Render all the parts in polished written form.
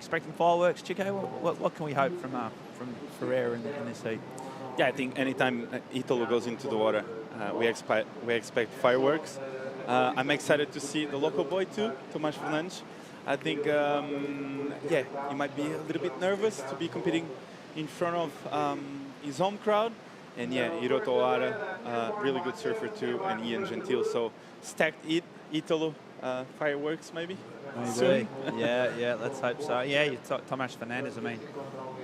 expecting fireworks. Chico, what can we hope from Ferreira in this heat? Yeah, I think anytime Italo goes into the water, we expect fireworks. I'm excited to see the local boy too, Tomás Fernandes. I think, yeah, he might be a little bit nervous to be competing in front of his home crowd. And yeah, Hiroto Ohara, really good surfer too, and Ian Gentile. So stacked Italo fireworks maybe. Maybe. Yeah, let's hope so. Yeah, Tomás Fernandes, I mean,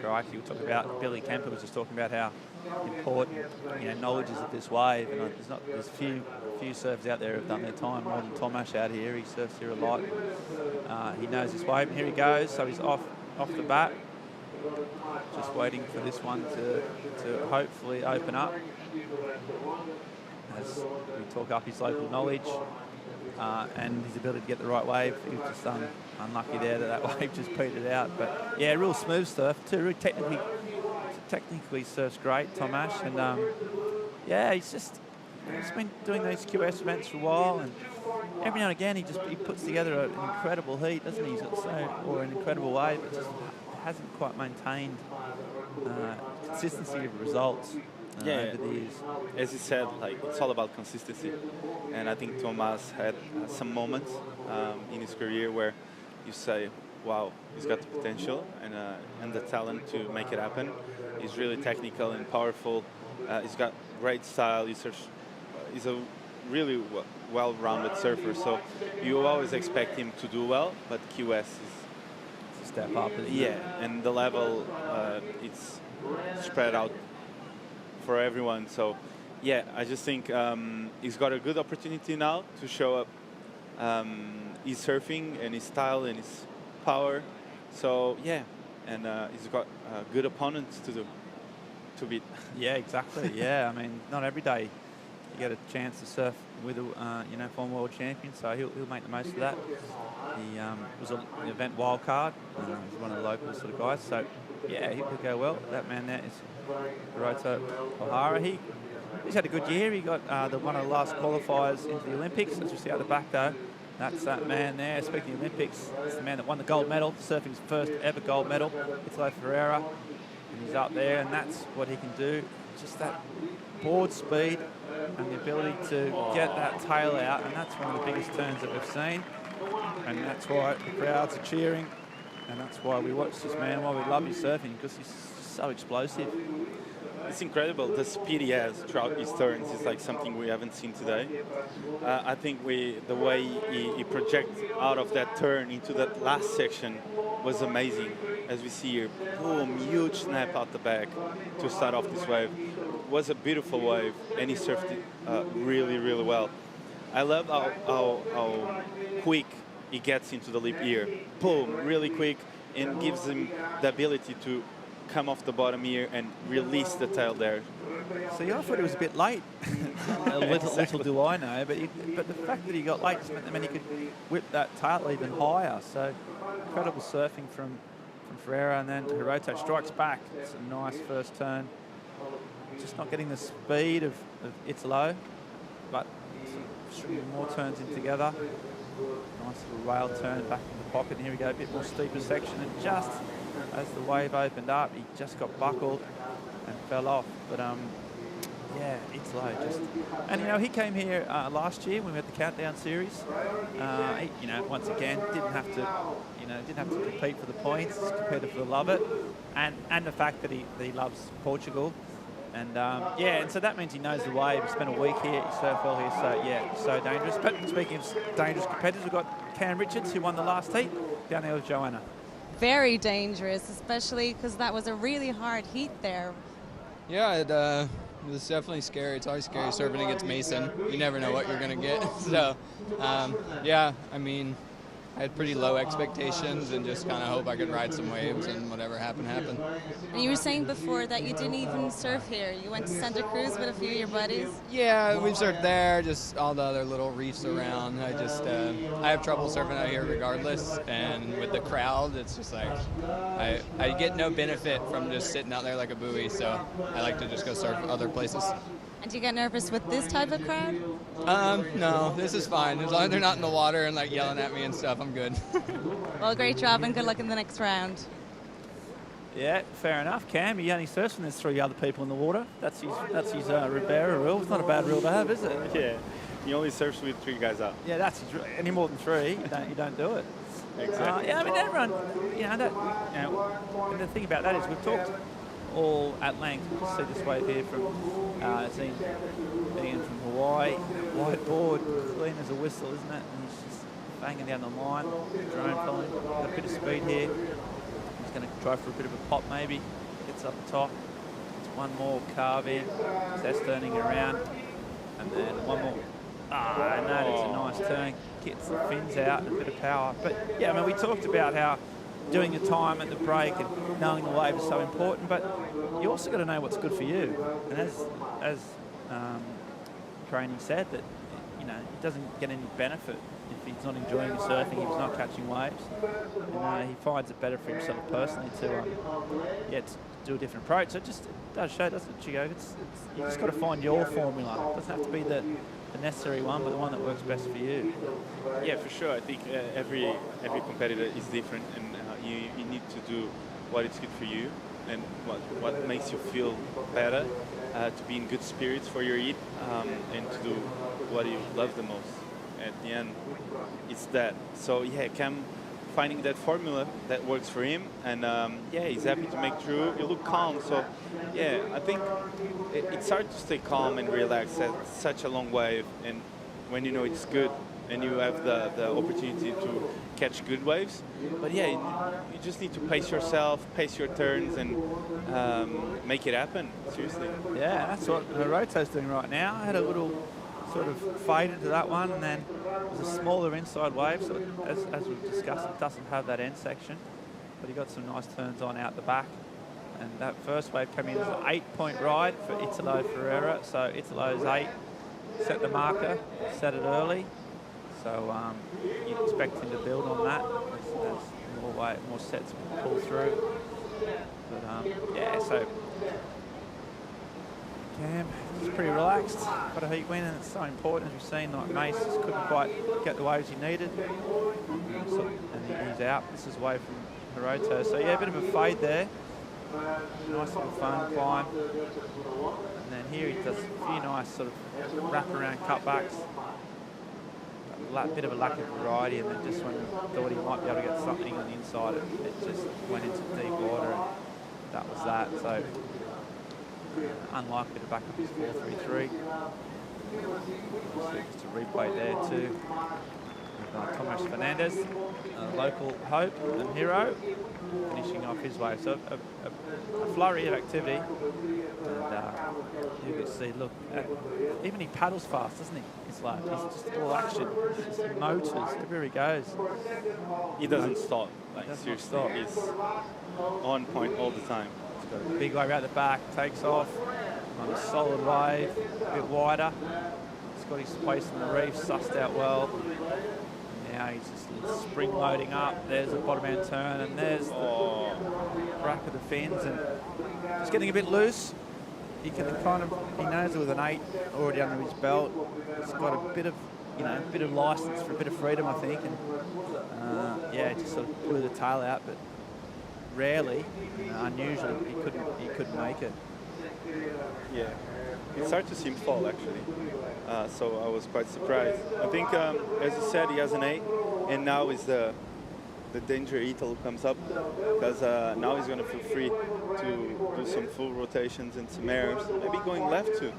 crikey, we'll talk about, Billy Kemper was just talking about how important, knowledge is of this wave, and there's few surfers out there who have done their time more than Tomás out here. He surfs here a lot. He knows his wave, and here he goes. So he's off the bat. Just waiting for this one to hopefully open up as we talk up his local knowledge and his ability to get the right wave. He was just unlucky there that wave just petered out. But yeah, real smooth surf too. Really technically surfs great, Tomás, and yeah, he's been doing these QS events for a while, and every now and again he puts together an incredible heat, doesn't he? Or an incredible wave, but just hasn't quite maintained consistency of results over the years. As you said, it's all about consistency, and I think Tomás had some moments in his career where you say, wow, he's got the potential and the talent to make it happen. He's really technical and powerful. He's got great style. He's a really well-rounded surfer, so you always expect him to do well, but QS is a step up. Yeah, and the level, it's spread out for everyone. So yeah, I just think he's got a good opportunity now to show up his surfing and his style and his power. So yeah, and he's got good opponents to beat. Yeah, exactly. Yeah, I mean, not every day you get a chance to surf with a former world champion, so he'll make the most of that. He was an event wild card. He's one of the local sort of guys, so yeah, he'll go well. That man there is Hiroto Ohara. He's had a good year. He got one of the last qualifiers into the Olympics, as you see out the back though. That's that man there. Speaking of the Olympics, it's the man that won the gold medal, surfing's first ever gold medal. Italo Ferreira, and he's up there, and that's what he can do. Just that board speed and the ability to get that tail out, and that's one of the biggest turns that we've seen. And that's why the crowds are cheering, and that's why we watch this man, why we love his surfing, because he's so explosive. It's incredible. The speed he has throughout his turns is like something we haven't seen today. I think the way he projects out of that turn into that last section was amazing. As we see here, boom, huge snap out the back to start off this wave. It was a beautiful wave, and he surfed it really, really well. I love how quick he gets into the lip here. Boom, really quick, and gives him the ability to come off the bottom here and release the tail there. See, I thought it was a bit late. little do I know, but the fact that he got late just meant that he could whip that tail even higher. So incredible surfing from Ferreira, and then Hiroto strikes back. It's a nice first turn. Just not getting the speed of Italo, but stringing more turns in together. Nice little rail turn back in the pocket. And here we go, a bit more steeper section, and just as the wave opened up, he just got buckled and fell off. But yeah, Italo just, and he came here last year when we had the countdown series. He, once again didn't have to compete for the points. He's competed for the love it, and the fact that he loves Portugal. And yeah, and so that means he knows the wave. He spent a week here, he surfed well here, so yeah, so dangerous. But speaking of dangerous competitors, we've got Cam Richards, who won the last heat, down there with Joanna. Very dangerous, especially because that was a really hard heat there. Yeah, it was definitely scary. It's always scary surfing against Mason. You never know what you're going to get. So, yeah, I mean, I had pretty low expectations and just kind of hope I could ride some waves, and whatever happened, happened. And you were saying before that you didn't even surf here. You went to Santa Cruz with a few of your buddies. Yeah, we've surfed there, just all the other little reefs around. I have trouble surfing out here regardless, and with the crowd, it's just like, I get no benefit from just sitting out there like a buoy, so I like to just go surf other places. And do you get nervous with this type of crowd? No, this is fine. As long as they're not in the water and like yelling at me and stuff, I'm good. Well, great job and good luck in the next round. Yeah, fair enough. Cam, he only surfs when there's 3 other people in the water. That's his Ribera rule. It's not a bad rule to have, is it? Yeah, he only surfs with 3 guys out. Yeah, that's his rule. Any more than 3, you don't do it. Exactly. Yeah, I mean, everyone, and the thing about that is we've talked all at length. You can see this wave here from Ian from Hawaii. Wide board, clean as a whistle, isn't it? And he's just banging down the line. Drone following. Got a bit of speed here. He's going to try for a bit of a pop maybe. Gets up the top. It's one more carve in. That's turning around. And then one more. And that is a nice turn. Gets the fins out and a bit of power. But yeah, I mean, we talked about how doing the time at the break and knowing the wave is so important, but you also got to know what's good for you. And as Training said, that he doesn't get any benefit if he's not enjoying the surfing, if he's not catching waves. And he finds it better for himself personally to do a different approach. So it just does show, doesn't it, Chigo? You just got to find your formula. It doesn't have to be the necessary one, but the one that works best for you. Yeah, for sure. I think every competitor is different, and you need to do what is good for you and what makes you feel better, to be in good spirits for your heat, and to do what you love the most. At the end, it's that. So yeah, Cam finding that formula that works for him, and he's happy to make through. You look calm, so yeah, I think it's hard to stay calm and relaxed at such a long wave, and when you know it's good and you have the opportunity to catch good waves. But yeah, you just need to pace yourself, pace your turns, and make it happen, seriously. Yeah, that's what Hiroto's doing right now. I had a little sort of fade into that one, and then there's a smaller inside wave, so as we've discussed, it doesn't have that end section, but he got some nice turns on out the back. And that first wave came in as an 8-point ride for Italo Ferreira, so Italo's 8, set the marker, set it early, so you'd expect him to build on that as more sets pull through. But so Cam is pretty relaxed, got a heat win, and it's so important, as we've seen, like Mace just couldn't quite get the waves he needed, and he's out. This is away from Hiroto, so yeah, a bit of a fade there. Nice little foam climb, and then here he does a few nice sort of wrap-around cutbacks. A bit of a lack of variety, and then just when we thought he might be able to get something on the inside, it just went into deep water, and that was that. So unlikely to back up his 4.33. Just a replay there too. Tomas Fernandez, a local hope and hero, finishing off his wave. So a flurry of activity, and you can see, look, even he paddles fast, doesn't he? He's just all action, he's just motors everywhere he goes. He doesn't stop. He doesn't seriously, stop. he's on point all the time. He's got a big wave out the back, takes off on a solid wave, a bit wider. He's got his place in the reef, sussed out well. Now he's just spring loading up. There's the bottom end turn, and there's the rack of the fins, and just getting a bit loose. He can he knows it with an 8 already under his belt. He's got a bit of license for a bit of freedom, I think, and just sort of blew the tail out, but rarely, unusually, he couldn't make it. Yeah, it's hard to see him fall actually. So I was quite surprised. I think, as you said, he has an 8, and now is the danger Italo comes up, because now he's going to feel free to do some full rotations and some airs, maybe going left too.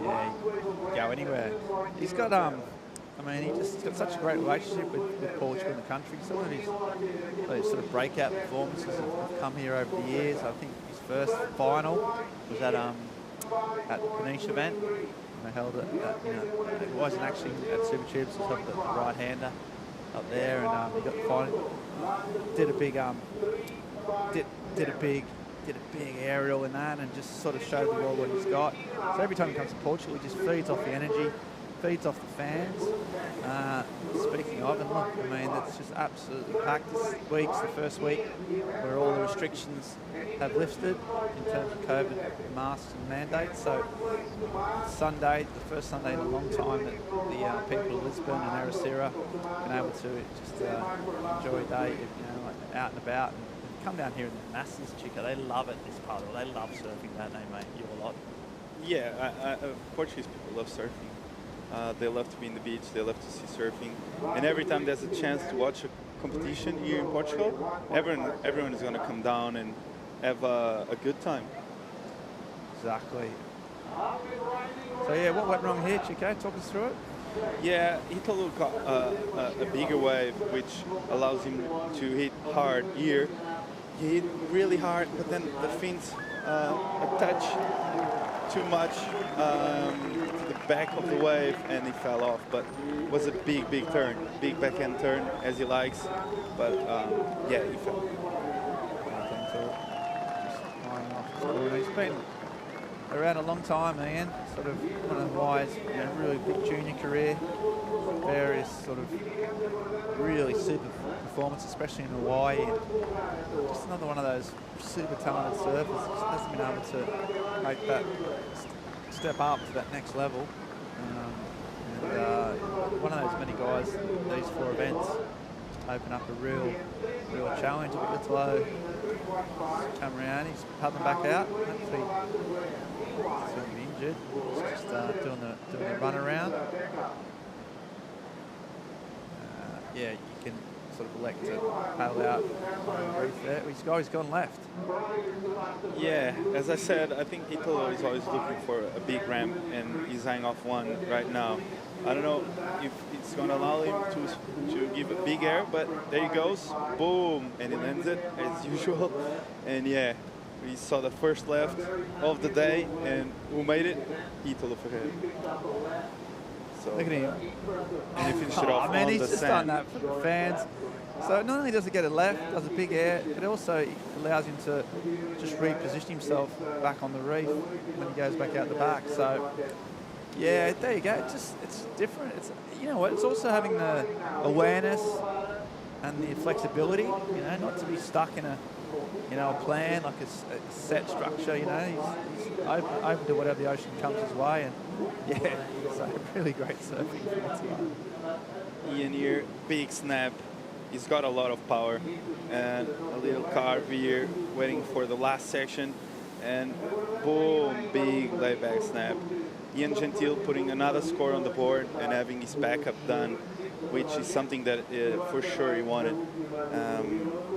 Yeah, he can go anywhere. He's got he's got such a great relationship with Portugal and the country. Some of his sort of breakout performances have come here over the years. I think his first final was at the Peniche event. They held it. It wasn't actually at Super Tubes. It was held at the right-hander up there, and he got the final. Did a big aerial in that, and just sort of showed the world what he's got. So every time he comes to Portugal, he just feeds off the energy. feeds off the fans. Speaking of, and look, I mean, it's just absolutely packed. This week's the first week where all the restrictions have lifted in terms of COVID masks and mandates. So Sunday, the first Sunday in a long time that the people of Lisbon and Ericeira been able to just enjoy a day, like out and about. And come down here in the masses, Chico. They love it, this part of it. They love surfing, don't they, mate? You a lot. Yeah, Portuguese people love surfing. They love to be in the beach. They love to see surfing. And every time there's a chance to watch a competition here in Portugal, everyone is going to come down and have a good time. Exactly. So yeah, what went wrong here, Chico? Talk us through it. Yeah, Italo got a bigger wave, which allows him to hit hard here. He hit really hard, but then the fins a touch too much to the back of the wave, and he fell off. But it was a big turn, big backhand turn, as he likes. But yeah, he fell. He's been around a long time, Ian. Sort of one of Hawaii's really big junior career. Various sort of really super performances, especially in Hawaii. And just another one of those super talented surfers. Just hasn't been able to make that step up to that next level. One of those many guys, these 4 events open up a real challenge. It's low. Come around, he's paddling back out. Hopefully he's going to be injured. He's just doing the run around. Yeah, you can sort of elect to paddle out brief there. He's gone left. Yeah, as I said, I think Italo is always looking for a big ramp, and he's hanging off one right now. I don't know if it's going to allow him to give a big air, but there he goes, boom, and he lands it as usual. And yeah, we saw the first left of the day, and who made it? Italo Ferreira. So, look at him. And he finished it off on he's the just sand. done that for the fans. So not only does he get it left, does a big air, it also allows him to just reposition himself back on the reef when he goes back out the back. So yeah, there you go. It's different. It's, you know what? It's also having the awareness and the flexibility. Not to be stuck in a plan like a set structure. He's open to whatever the ocean comes his way, and yeah, so really great surfing from Italo. Ian here, big snap. He's got a lot of power, and a little carve here, waiting for the last section, and boom, big layback snap. Ian Gentile putting another score on the board and having his backup done, which is something that for sure he wanted.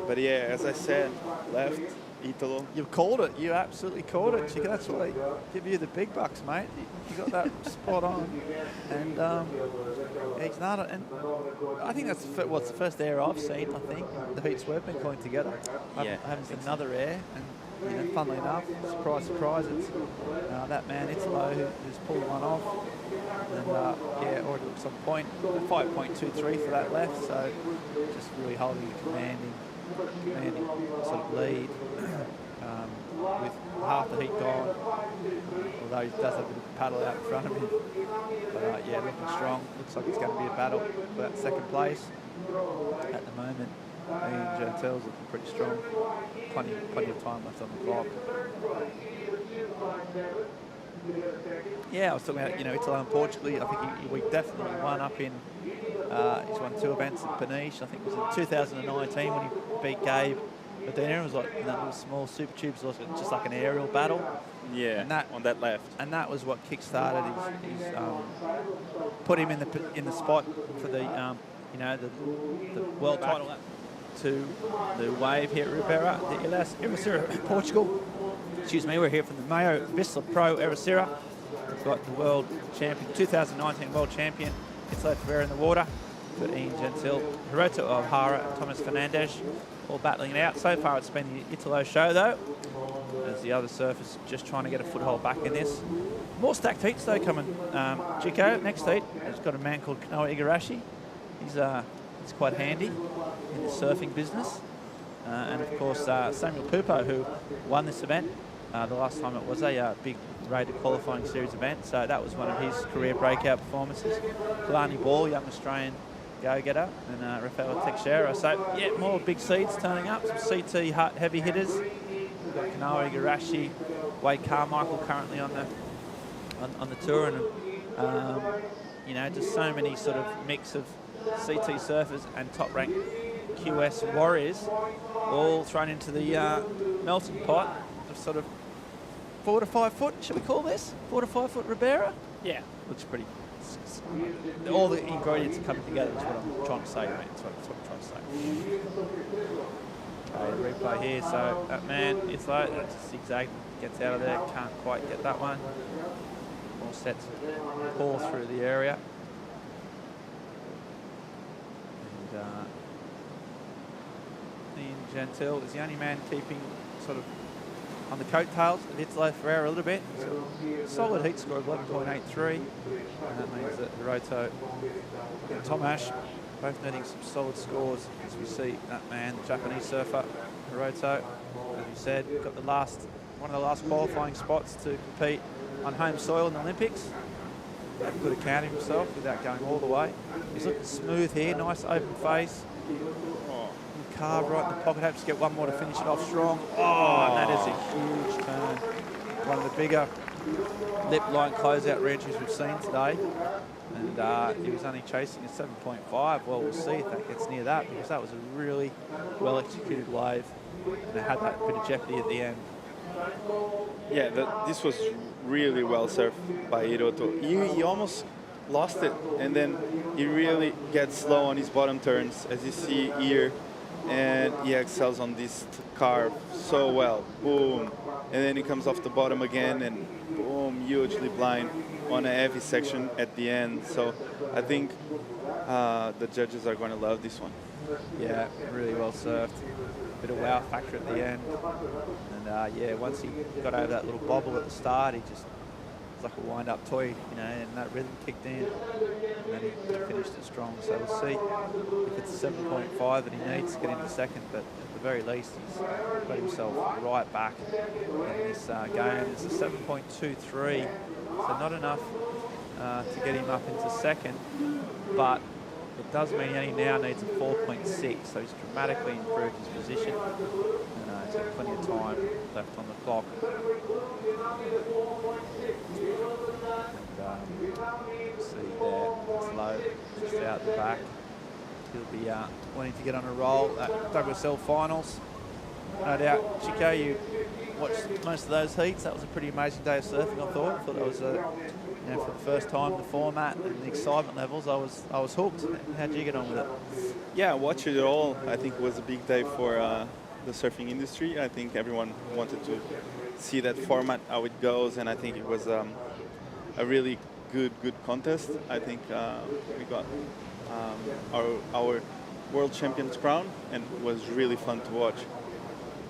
But yeah, as I said, left, Italo. You called it. You absolutely called it, Chica. That's why they give you the big bucks, mate. You got that spot on. And he's not. And I think that's what's the first air I've seen. I think the heats we've been pulling together. Yeah, I haven't seen another air. And funnily enough, surprise, it's that man Italo who's pulled one off. And yeah, already looks on point. 5.23 for that left. So just really holding a commanding sort of lead with half the heat gone, although he does have a bit of paddle out in front of him. But yeah, looking strong. Looks like it's going to be a battle for that second place at the moment. Ian Gentile's looking pretty strong. Plenty of time left on the clock. Yeah, I was talking about Italo in Portugal. I think we definitely won up in. He's won 2 events at Peniche. I think it was in 2019 when he beat Gabe. But then it was like that little small super tubes, just like an aerial battle. Yeah, and that, on that left. And that was what kick-started his put him in the spot for the the world title to the wave here at Ribeira, the Ericeira, Portugal. Excuse me, we're here from the MEO Vissla Pro Ericeira. We've got the world champion, 2019 world champion, Italo Ferreira in the water. Got Ian Gentile, Hiroto O'Hara, Thomas Fernandes, all battling it out. So far it's been the Italo show though, as the other surfers just trying to get a foothold back in this. More stacked heats though coming. Chico, next heat, has got a man called Kanoa Igarashi. He's quite handy in the surfing business. And of course Samuel Pupo, who won this event the last time it was a big rated qualifying series event, so that was one of his career breakout performances. Kalani Ball, young Australian go-getter, and Rafael Teixeira. So, yeah, more big seeds turning up, some CT heavy hitters. We've got Kanoa Igarashi, Wade Carmichael currently on the tour, and you know, just so many sort of mix of CT surfers and top-ranked QS warriors, all thrown into the melting pot of sort of 4 to 5 foot. Should we call this 4 to 5 foot Ribera? Yeah. Looks pretty. All the ingredients are coming together. Is what I'm trying to say, mate. That's what I'm trying to say. Okay, replay here. So that man, it's like that's a zigzag, gets out of there. Can't quite get that one. All set to pour through the area. And Ian Gentile is the only man keeping sort of on the coattails of Vissla Ferreira a little bit. So solid heat score of 11.83. And that means that Hiroto and Tomash both netting some solid scores as we see that man, the Japanese surfer, Hiroto, as we said, got the one of the last qualifying spots to compete on home soil in the Olympics. Had a good account of himself without going all the way. He's looking smooth here, nice open face. Carve right in the pocket, hopes to get one more to finish it off strong. Oh, and that is a huge turn. One of the bigger lip line closeout reentries we've seen today. And he was only chasing a 7.5. Well, we'll see if that gets near that, because that was a really well executed wave. And it had that bit of jeopardy at the end. Yeah, this was really well surfed by Hiroto. He almost lost it, and then he really gets slow on his bottom turns, as you see here. And he excels on this carve so well. Boom. And then he comes off the bottom again, and boom, hugely blind on a heavy section at the end. So I think the judges are going to love this one. Yeah, really well surfed. Bit of wow factor at the end. And yeah, once he got over that little bobble at the start, he just was like a wind-up toy, you know, and that rhythm kicked in. And then he finished it strong. So we'll see if it's a 7.5 that he needs to get into second, but at the very least, he's got himself right back in this game. It's a 7.23, so not enough to get him up into second, but it does mean he only now needs a 4.6, so he's dramatically improved his position. And he's got plenty of time left on the clock. And see there, it's low, just out the back. He'll be wanting to get on a roll at WSL finals. No doubt, Chico, you watched most of those heats. That was a pretty amazing day of surfing, I thought. I thought that was you know, for the first time, the format and the excitement levels, I was hooked. How did you get on with it? Yeah, I watched it all. I think it was a big day for the surfing industry. I think everyone wanted to see that format, how it goes, and I think it was a really good contest. I think we got our world champion's crown, and it was really fun to watch.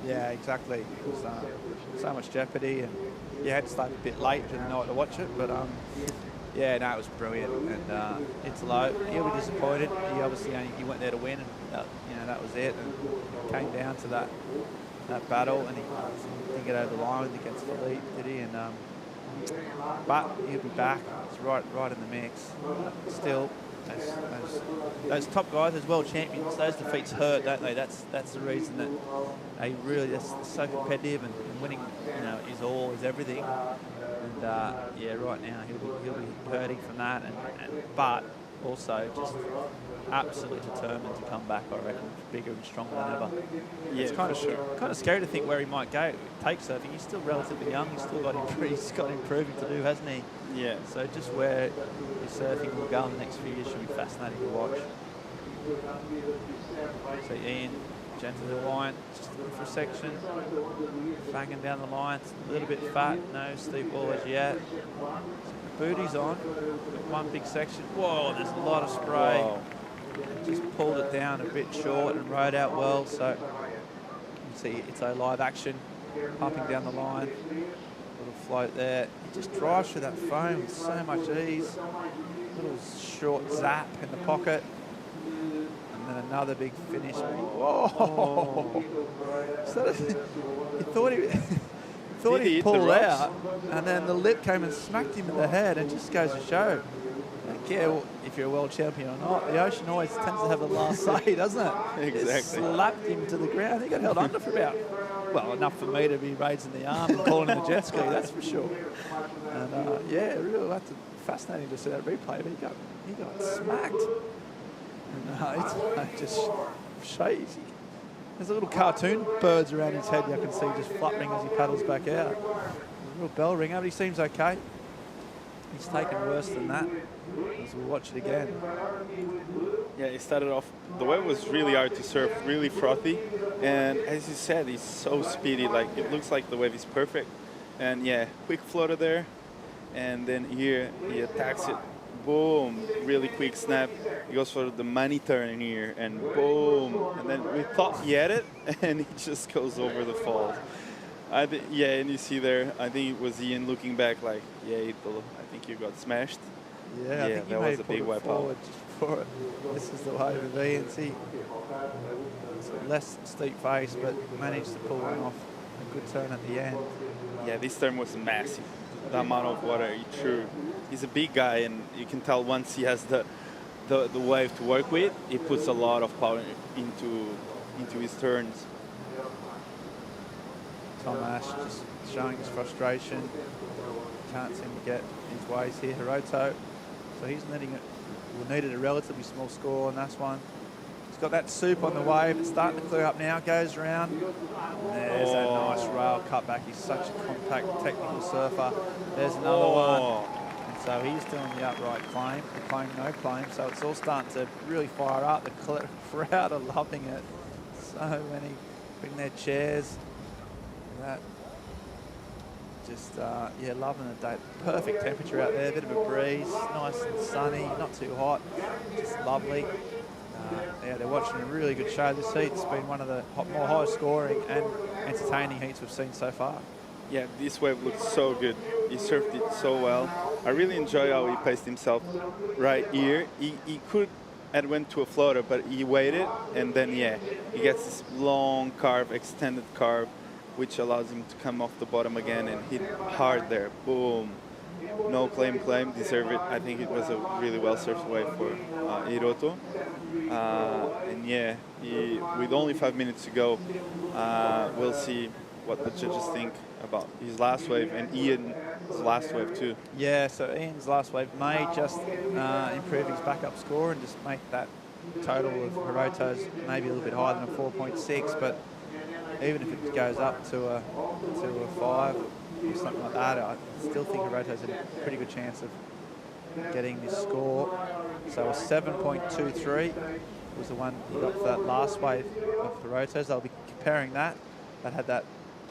Yeah, exactly. It was so much jeopardy, and you had to start a bit late, didn't know how to watch it, but yeah, no, it was brilliant. And it's low. He'll be disappointed. He obviously he went there to win, and you know, that was it. And it came down to that battle, and he didn't get over the line against the lead, did he? And but he'll be back. It's right in the mix. Still, those top guys, those world champions, those defeats hurt, don't they? That's the reason that they really, they're so competitive, and winning, you know, is everything. And yeah, right now he'll be hurting from that, but also just absolutely determined to come back, I reckon, bigger and stronger than ever. Yeah, it's kind of scary to think where he might go. Take surfing. He's still relatively young. He's got improving to do, hasn't he? Yeah. So just where his surfing will go in the next few years should be fascinating to watch. So Ian, gentle to the line, just looking for a section, banging down the line. It's a little bit fat, no steep wall as yet. Booty's on, one big section. Whoa, there's a lot of spray. Whoa. Just pulled it down a bit short and rode out well. So you can see it's a live action, pumping down the line. Little float there. He just drives through that foam with so much ease. Little short zap in the pocket. And then another big finish. Whoa! So you thought thought Did he he'd hit the pull rocks? out, and then the lip came and smacked him in the head. It just goes to show, don't care if you're a world champion or not, the ocean always tends to have the last say, doesn't it? Exactly. It slapped him to the ground. He got held under for about, well, enough for me to be raising the arm and calling him a jet ski, that's for sure. And yeah, really, that's fascinating to see that replay. But he got smacked. And, it's just shades. There's a little cartoon birds around his head you can see just fluttering as he paddles back out. A real bell ringer, but he seems okay. He's taken worse than that, as we'll watch it again. Yeah, it started off, the wave was really hard to surf, really frothy. And as you said, he's so speedy, like it looks like the wave is perfect. And yeah, quick floater there. And then here, he attacks it. Boom, really quick snap. He goes for the money turn here, and boom. And then we thought he had it, and he just goes over the falls. Yeah, and you see there, I think it was Ian looking back like, yeah, I think you got smashed. Yeah, I think that was a big wipe out. Just before it. This is the wave of Ian. See, it's a less steep face, but managed to pull one off. A good turn at the end. Yeah, this turn was massive. The amount of water he threw. He's a big guy, and you can tell once he has the wave to work with, he puts a lot of power into his turns. Tom Ash just showing his frustration. Can't seem to get his ways here. Hiroto, so he's needed a relatively small score on this one. He's got that soup on the wave. It's starting to clear up now. Goes around. There's that nice rail cut back. He's such a compact, technical surfer. There's another one. And so he's doing the upright claim, the claim, no claim. So it's all starting to really fire up. The crowd are loving it. So many bring their chairs. That just yeah, loving the day. Perfect temperature out there, a bit of a breeze, nice and sunny, not too hot, just lovely. Yeah, they're watching a really good show this heat. It's been one of the more high scoring and entertaining heats we've seen so far. Yeah, this wave looked so good. He surfed it so well. I really enjoy how he paced himself right here. He could have went to a floater, but he waited, and then yeah, he gets this long carve, extended carve, which allows him to come off the bottom again and hit hard there. Boom. No claim, deserve it. I think it was a really well surfed wave for Hiroto. And yeah, with only 5 minutes to go, we'll see what the judges think about his last wave and Ian's last wave too. Yeah, so Ian's last wave may just improve his backup score and just make that total of Hiroto's maybe a little bit higher than a 4.6, but even if it goes up to a 5 or something like that, I still think Hiroto's a pretty good chance of getting this score. So a 7.23 was the one he got for that last wave of Hiroto's. They'll be comparing that. That had that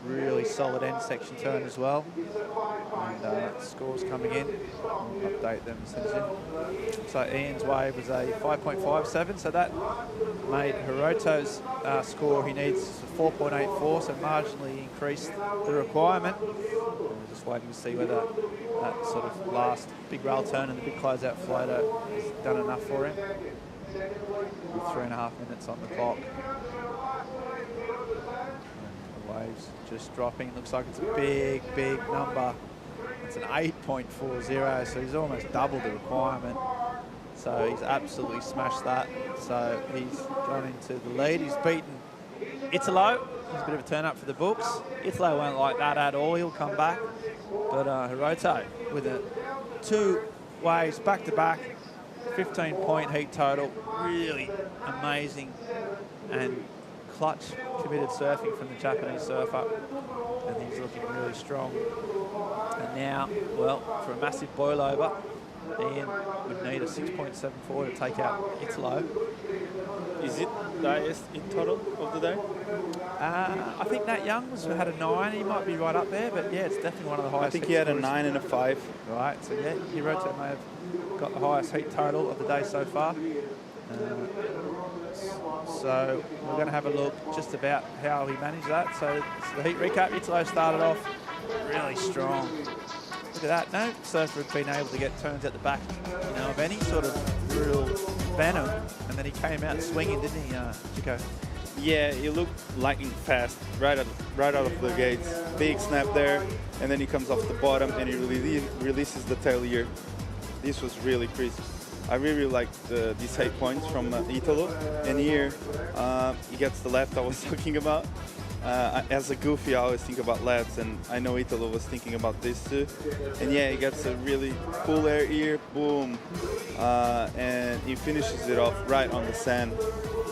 really solid end section turn as well. And scores coming in. I'll update them as soon as in. So Ian's wave was a 5.57, so that made Hiroto's score he needs 4.84, so marginally increased the requirement. We're just waiting to see whether that sort of last big rail turn and the big closeout floater has done enough for him. With 3.5 minutes on the clock. Waves just dropping. Looks like it's a big, big number. It's an 8.40, so he's almost doubled the requirement. So he's absolutely smashed that. So he's gone into the lead. He's beaten Italo. He's a bit of a turn up for the books. Italo won't like that at all. He'll come back. But Hiroto with 2 waves back to back, 15-point heat total. Really amazing and clutch committed surfing from the Japanese surfer, and he's looking really strong. And now, well, for a massive boil over, Ian would need a 6.74 to take out Italo. Is it the highest in total of the day? I think Nat Young had a 9. He might be right up there, but yeah, it's definitely one of the highest. I think he had a 9 and a 5. Right, so yeah, Hiroto may have got the highest heat total of the day so far. So we're going to have a look just about how he managed that. So the heat recap, Italo started off really strong. Look at that, no surfer had been able to get turns at the back, of any sort of real venom, and then he came out swinging, didn't he, Chico? Yeah, he looked lightning fast right out of the gates. Big snap there, and then he comes off the bottom and he releases the tail here. This was really crisp. I really liked these 8 points from Italo, and here he gets the left I was talking about. As a goofy, I always think about lefts, and I know Italo was thinking about this too. And yeah, he gets a really cool air here, boom, and he finishes it off right on the sand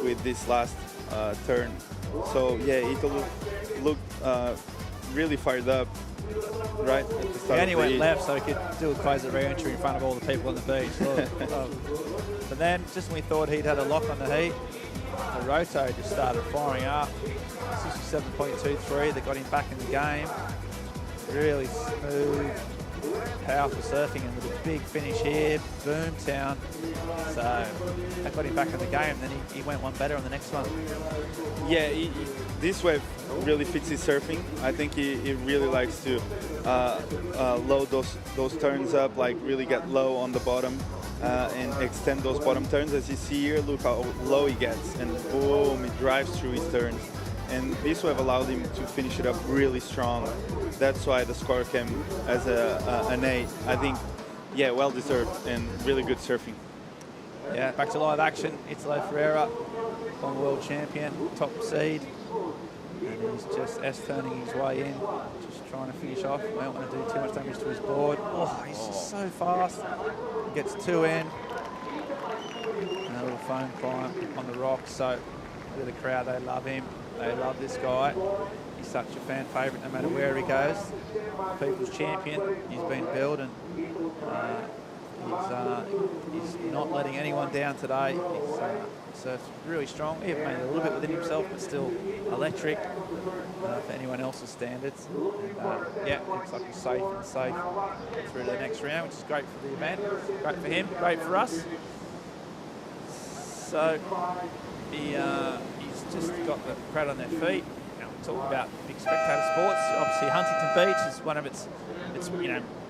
with this last turn. So yeah, Italo looked really fired up right at the start. He only of the went heat. left so he could do a quasi re-entry in front of all the people on the beach. But then, just when we thought he'd had a lock on the heat, the roto just started firing up. 67.23, they got him back in the game. Really smooth, powerful surfing, and with a big finish here, Boomtown. So that got him back in the game, and then he went one better on the next one. Yeah, this wave really fits his surfing. I think he really likes to load those turns up, like really get low on the bottom and extend those bottom turns. As you see here, look how low he gets, and boom, he drives through his turns. And this wave allowed him to finish it up really strong. That's why the score came as an 8. I think, yeah, well deserved and really good surfing. Yeah, back to live action. Italo Ferreira, former world champion, top seed. And he's just S-turning his way in, just trying to finish off. We don't want to do too much damage to his board. Oh, he's just so fast. He gets 2 in. And a little foam climb on the rocks. So look at the crowd, they love him. They love this guy. He's such a fan favourite no matter where he goes. People's champion. He's been billed, and he's not letting anyone down today. He's surfs really strong. He made a little bit within himself, but still electric for anyone else's standards. And yeah, looks like he's safe through to the next round, which is great for the event, great for him, great for us. So he's just got the crowd on their feet. Now, we're talking about big spectator sports. Obviously, Huntington Beach is one of its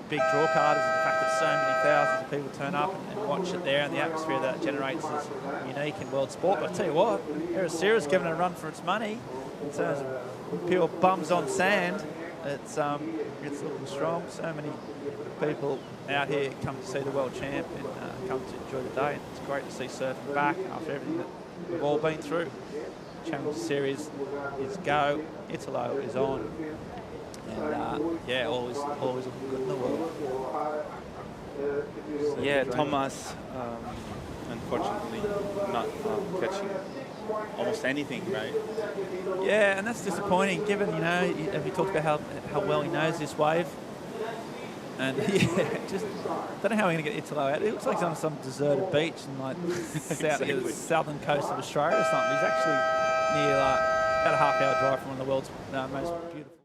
big draw card, is the fact that so many thousands of people turn up and watch it there, and the atmosphere that it generates is unique in world sport. But I tell you what, Ericeira's given it a run for its money in terms of pure bums on sand. It's looking strong. So many people out here come to see the world champ and come to enjoy the day. And it's great to see surfing back after everything that we've all been through. Challenger Series is go. Italo is on. And yeah, always looking good in the world. Yeah, Thomas, unfortunately, not catching almost anything, right? Yeah, and that's disappointing, given, we talked about how well he knows this wave. And yeah, just don't know how we're going to get Italo out. It looks like he's on some deserted beach in like the southern coast of Australia or something. He's actually near about a half-hour drive from one of the world's most beautiful